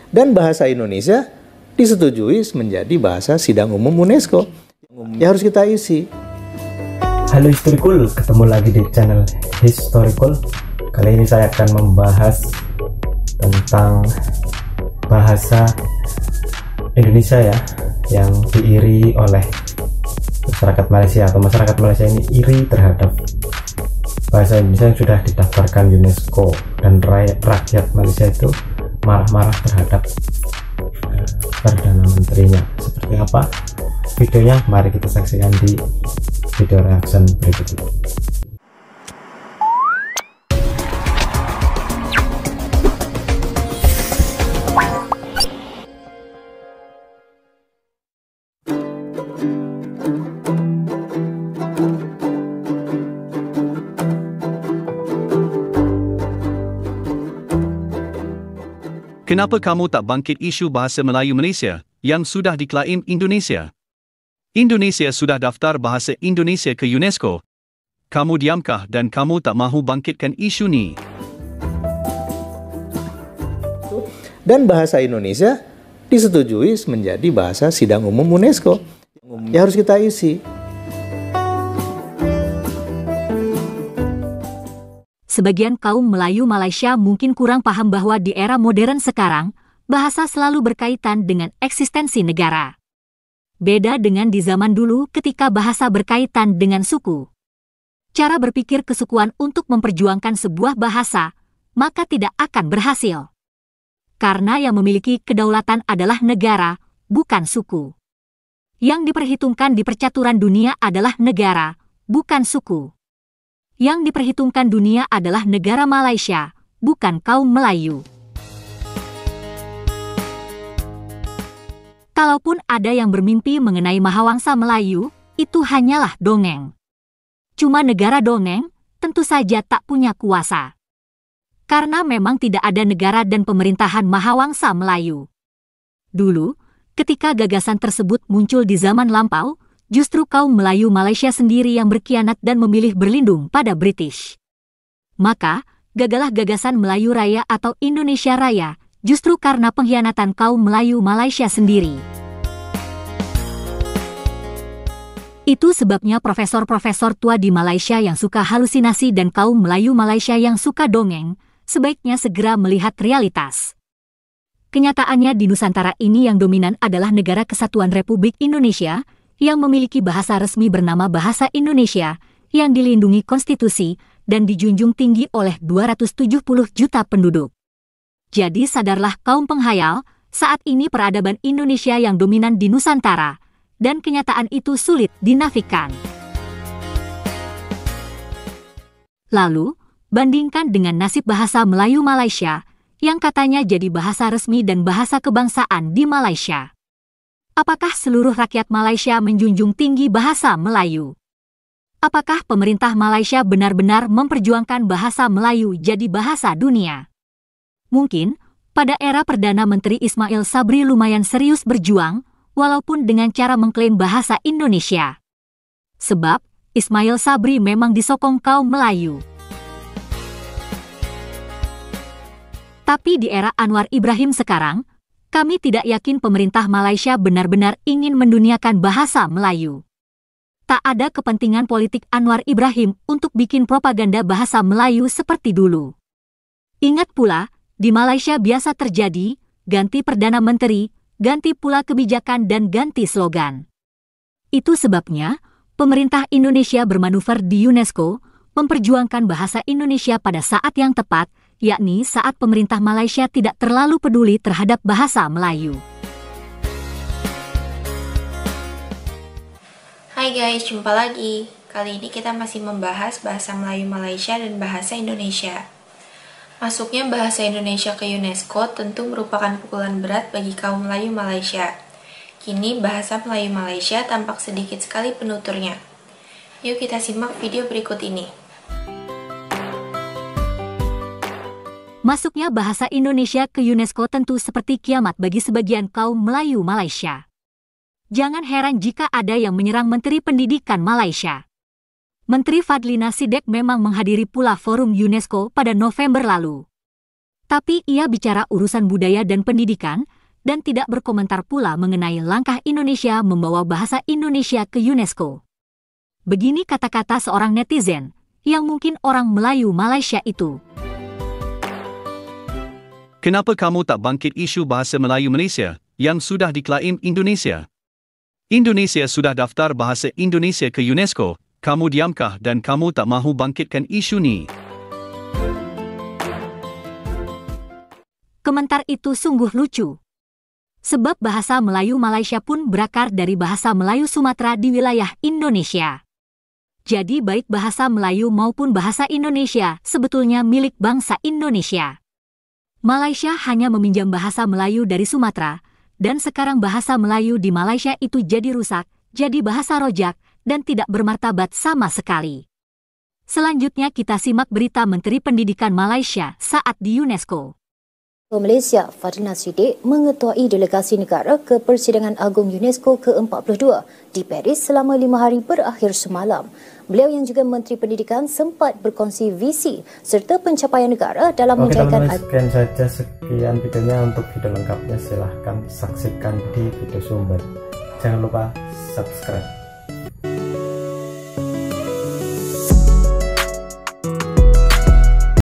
Dan bahasa Indonesia disetujui menjadi bahasa sidang umum UNESCO. Ya harus kita isi. Halo Historikul, ketemu lagi di channel Historikul. Kali ini saya akan membahas tentang bahasa Indonesia ya, yang diiri oleh masyarakat Malaysia, atau masyarakat Malaysia ini iri terhadap bahasa Indonesia yang sudah didaftarkan UNESCO, dan rakyat Malaysia itu marah-marah terhadap Perdana Menterinya. Seperti apa videonya? Mari kita saksikan di video reaction berikut ini. Kenapa kamu tak bangkit isu bahasa Melayu Malaysia yang sudah diklaim Indonesia? Indonesia sudah daftar bahasa Indonesia ke UNESCO. Kamu diamkah dan kamu tak mahu bangkitkan isu ni? Dan bahasa Indonesia disetujui menjadi bahasa sidang umum UNESCO. Ya harus kita isi. Sebagian kaum Melayu Malaysia mungkin kurang paham bahwa di era modern sekarang, bahasa selalu berkaitan dengan eksistensi negara. Beda dengan di zaman dulu ketika bahasa berkaitan dengan suku. Cara berpikir kesukuan untuk memperjuangkan sebuah bahasa, maka tidak akan berhasil. Karena yang memiliki kedaulatan adalah negara, bukan suku. Yang diperhitungkan di percaturan dunia adalah negara, bukan suku. Yang diperhitungkan dunia adalah negara Malaysia, bukan kaum Melayu. Kalaupun ada yang bermimpi mengenai Mahawangsa Melayu, itu hanyalah dongeng. Cuma negara dongeng, tentu saja tak punya kuasa. Karena memang tidak ada negara dan pemerintahan Mahawangsa Melayu. Dulu, ketika gagasan tersebut muncul di zaman lampau, justru kaum Melayu Malaysia sendiri yang berkhianat dan memilih berlindung pada British. Maka, gagalah gagasan Melayu Raya atau Indonesia Raya, justru karena pengkhianatan kaum Melayu Malaysia sendiri. Itu sebabnya profesor-profesor tua di Malaysia yang suka halusinasi dan kaum Melayu Malaysia yang suka dongeng, sebaiknya segera melihat realitas. Kenyataannya di Nusantara ini yang dominan adalah Negara Kesatuan Republik Indonesia, yang memiliki bahasa resmi bernama Bahasa Indonesia, yang dilindungi konstitusi dan dijunjung tinggi oleh 270 juta penduduk. Jadi sadarlah kaum penghayal, saat ini peradaban Indonesia yang dominan di Nusantara, dan kenyataan itu sulit dinafikan. Lalu, bandingkan dengan nasib bahasa Melayu Malaysia, yang katanya jadi bahasa resmi dan bahasa kebangsaan di Malaysia. Apakah seluruh rakyat Malaysia menjunjung tinggi bahasa Melayu? Apakah pemerintah Malaysia benar-benar memperjuangkan bahasa Melayu jadi bahasa dunia? Mungkin, pada era Perdana Menteri Ismail Sabri lumayan serius berjuang, walaupun dengan cara mengklaim bahasa Indonesia. Sebab, Ismail Sabri memang disokong kaum Melayu. Tapi di era Anwar Ibrahim sekarang, kami tidak yakin pemerintah Malaysia benar-benar ingin menduniakan bahasa Melayu. Tak ada kepentingan politik Anwar Ibrahim untuk bikin propaganda bahasa Melayu seperti dulu. Ingat pula, di Malaysia biasa terjadi, ganti Perdana Menteri, ganti pula kebijakan dan ganti slogan. Itu sebabnya, pemerintah Indonesia bermanuver di UNESCO, memperjuangkan bahasa Indonesia pada saat yang tepat, yakni saat pemerintah Malaysia tidak terlalu peduli terhadap bahasa Melayu. Hai guys, jumpa lagi. Kali ini kita masih membahas bahasa Melayu Malaysia dan bahasa Indonesia. Masuknya bahasa Indonesia ke UNESCO tentu merupakan pukulan berat bagi kaum Melayu Malaysia. Kini bahasa Melayu Malaysia tampak sedikit sekali penuturnya. Yuk kita simak video berikut ini. Masuknya bahasa Indonesia ke UNESCO tentu seperti kiamat bagi sebagian kaum Melayu Malaysia. Jangan heran jika ada yang menyerang Menteri Pendidikan Malaysia. Menteri Fadlina Sidek memang menghadiri pula forum UNESCO pada November lalu. Tapi ia bicara urusan budaya dan pendidikan, dan tidak berkomentar pula mengenai langkah Indonesia membawa bahasa Indonesia ke UNESCO. Begini kata-kata seorang netizen, yang mungkin orang Melayu Malaysia itu. Kenapa kamu tak bangkit isu bahasa Melayu Malaysia, yang sudah diklaim Indonesia? Indonesia sudah daftar bahasa Indonesia ke UNESCO, kamu diamkah dan kamu tak mahu bangkitkan isu ni? Komentar itu sungguh lucu. Sebab bahasa Melayu Malaysia pun berakar dari bahasa Melayu Sumatera di wilayah Indonesia. Jadi baik bahasa Melayu maupun bahasa Indonesia sebetulnya milik bangsa Indonesia. Malaysia hanya meminjam bahasa Melayu dari Sumatera, dan sekarang bahasa Melayu di Malaysia itu jadi rusak, jadi bahasa rojak, dan tidak bermartabat sama sekali. Selanjutnya kita simak berita Menteri Pendidikan Malaysia saat di UNESCO. Malaysia Fadlina Siddiq mengetuai delegasi negara ke Persidangan Agung UNESCO ke-42 di Paris selama 5 hari berakhir semalam. Beliau yang juga Menteri Pendidikan sempat berkongsi visi serta pencapaian negara dalam menjayakan... Sekian videonya. Untuk video lengkapnya silahkan saksikan di video sumber. Jangan lupa subscribe.